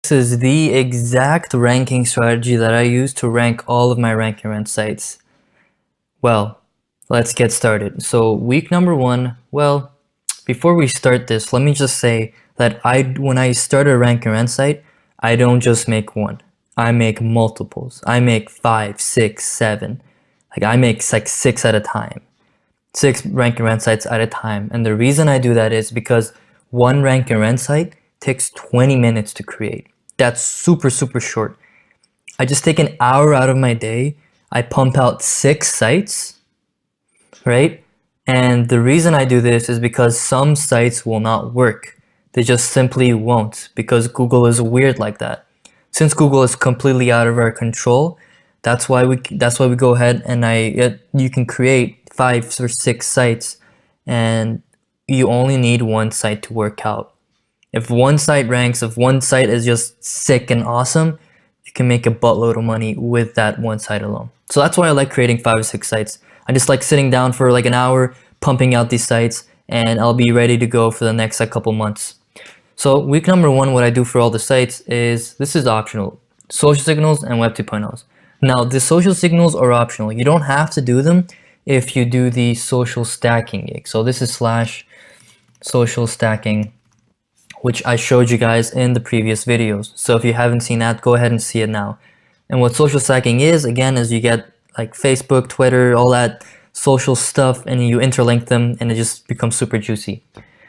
This is the exact ranking strategy that I use to rank all of my ranking rent sites. Well, let's get started. So week number one, well, before we start this, let me just say that when I start a ranking rent site, I don't just make one. I make multiples. I make 5, 6, 7. I make like 6 at a time. 6 rank and rent sites at a time. And the reason I do that is because one rank and rent site takes 20 minutes to create. That's super short. I just take an hour out of my day. I pump out 6 sites, right? And the reason I do this is because some sites will not work. They just simply won't, because Google is weird like that. Since Google is completely out of our control, that's why we go ahead and you can create 5 or 6 sites, and you only need one site to work out. If one site ranks, if one site is just sick and awesome, you can make a buttload of money with that one site alone. So that's why I like creating 5 or 6 sites. I just like sitting down for like an hour, pumping out these sites, and I'll be ready to go for the next couple months. So week number one, what I do for all the sites is, this is optional: social signals and web 2.0s. Now the social signals are optional. You don't have to do them if you do the social stacking gig. So this is /social stacking, which I showed you guys in the previous videos. So if you haven't seen that, go ahead and see it now. And what social stacking is, again, is you get like Facebook, Twitter, all that social stuff, and you interlink them, and it just becomes super juicy.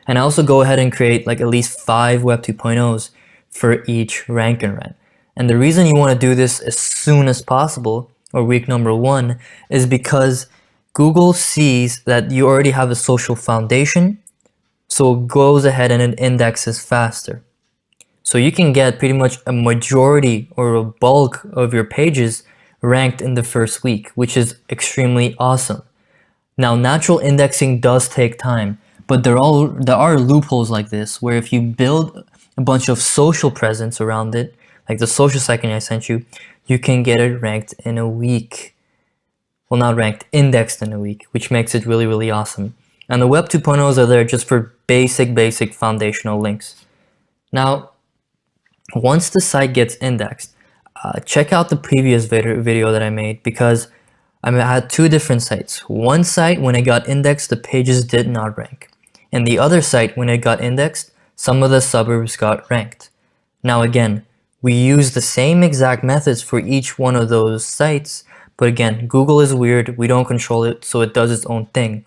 And I also go ahead and create like at least 5 web 2.0s for each rank and rent. And the reason you want to do this as soon as possible, or week number one, is because Google sees that you already have a social foundation, so it goes ahead and it indexes faster. So you can get pretty much a majority or a bulk of your pages ranked in the first week, which is extremely awesome. Now, natural indexing does take time, but there are loopholes like this, where if you build a bunch of social presence around it, like the social second I sent you, you can get it ranked in a week. Well, not ranked, indexed in a week, which makes it really awesome. And the web 2.0s are there just for basic foundational links. Now, once the site gets indexed, check out the previous video that I made, because I had 2 different sites. One site, when it got indexed, the pages did not rank. And the other site, when it got indexed, some of the suburbs got ranked. Now again, we use the same exact methods for each one of those sites, but again, Google is weird, we don't control it, so it does its own thing.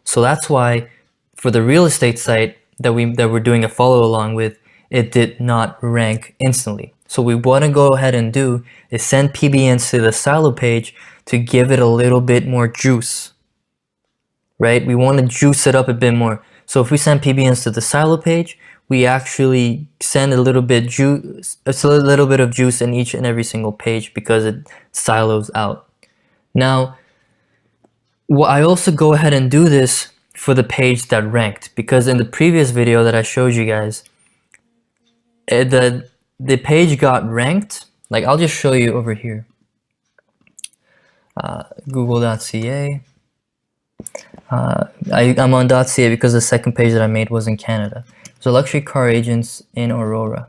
So that's why for the real estate site that we're doing a follow along with, it did not rank instantly. So we want to go ahead and do is send PBNs to the silo page to give it a little bit more juice, right? We want to juice it up a bit more. So if we send PBNs to the silo page, we actually send a little bit of juice in each and every single page, because it silos out. Now, I also go ahead and do this for the page that ranked, because in the previous video that I showed you guys, the page got ranked. Like, I'll just show you over here. Google.ca. I'm on .ca because the second page that I made was in Canada. So luxury car agents in Aurora.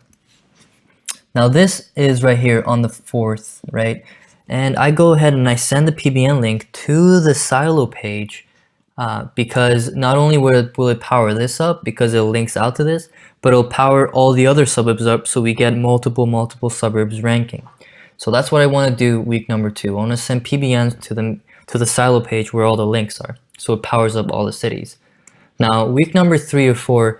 Now this is right here on the 4th, right? And I go ahead and I send the PBN link to the silo page, because not only will it power this up, because it links out to this, but it'll power all the other suburbs up, so we get multiple suburbs ranking. So that's what I want to do week number 2. I want to send PBNs to the silo page where all the links are, so it powers up all the cities. Now week number 3 or 4,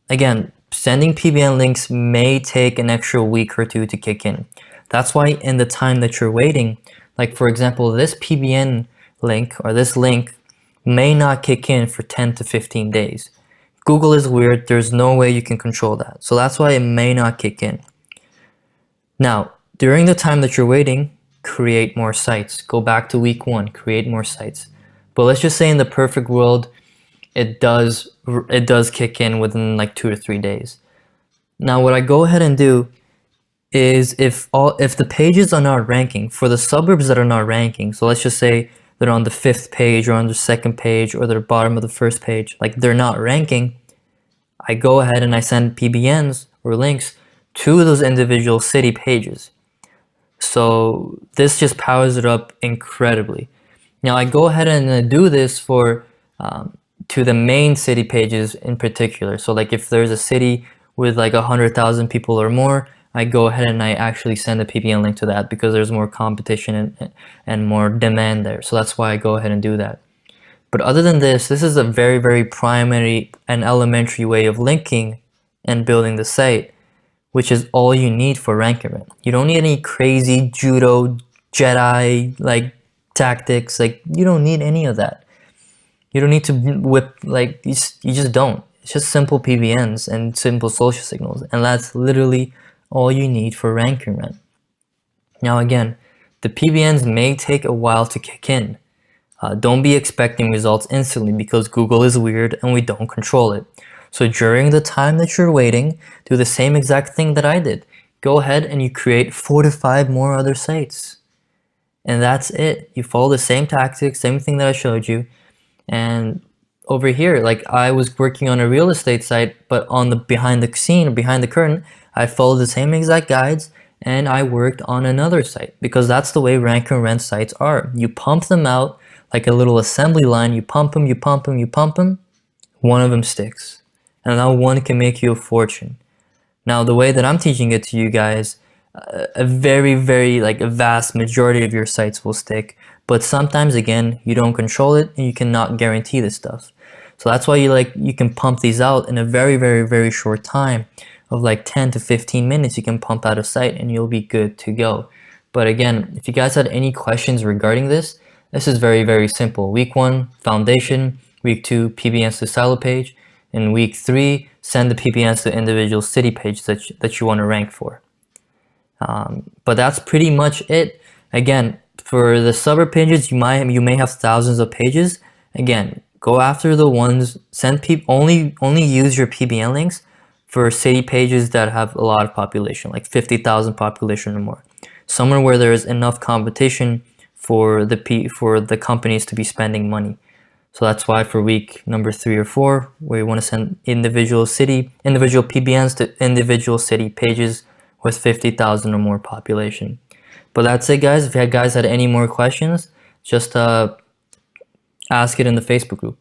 again, sending PBN links may take an extra week or 2 to kick in. That's why in the time that you're waiting, like for example, this PBN link or this link may not kick in for 10 to 15 days. Google is weird. There's no way you can control that. So that's why it may not kick in. Now, during the time that you're waiting, create more sites. Go back to week 1, create more sites. But let's just say in the perfect world, it does kick in within like 2 to 3 days. Now, what I go ahead and do is, if the pages are not ranking, for the suburbs that are not ranking, so let's just say they're on the 5th page or on the 2nd page or they're bottom of the 1st page, like they're not ranking, I go ahead and I send PBNs or links to those individual city pages. So this just powers it up incredibly. Now I go ahead and do this for to the main city pages in particular. So like if there's a city with like 100,000 people or more, I go ahead and I actually send a PBN link to that because there's more competition and more demand there. So that's why I go ahead and do that. But other than this is a very, very primary and elementary way of linking and building the site, which is all you need for rank event. You don't need any crazy judo, Jedi like tactics. Like you don't need any of that. You don't need to whip, like you just don't. It's just simple PBNs and simple social signals, and that's literally all you need for rank event. Now again, the PBNs may take a while to kick in. Don't be expecting results instantly because Google is weird and we don't control it. So during the time that you're waiting, do the same exact thing that I did. Go ahead and you create 4 to 5 more other sites. And that's it. You follow the same tactics, same thing that I showed you. And over here, like I was working on a real estate site, but on the behind the scene, behind the curtain, I followed the same exact guides and I worked on another site because that's the way rank and rent sites are. You pump them out like a little assembly line. You pump them, you pump them, you pump them. One of them sticks. And now one can make you a fortune. Now, the way that I'm teaching it to you guys, a very, very like a vast majority of your sites will stick. But sometimes, again, you don't control it and you cannot guarantee this stuff. So that's why you can pump these out in a very, very, very short time of like 10 to 15 minutes. You can pump out a site and you'll be good to go. But again, if you guys had any questions regarding this is very, very simple. Week 1, foundation. Week 2, PBNs to silo page. In week 3, send the PBNs to individual city pages that you want to rank for. But that's pretty much it. Again, for the suburb pages, you may have thousands of pages. Again, go after the ones, only use your PBN links for city pages that have a lot of population, like 50,000 population or more. Somewhere where there is enough competition for the companies to be spending money. So that's why for week number 3 or 4, where you want to send individual PBNs to individual city pages with 50,000 or more population. But that's it, guys. If you guys had any more questions, just ask it in the Facebook group.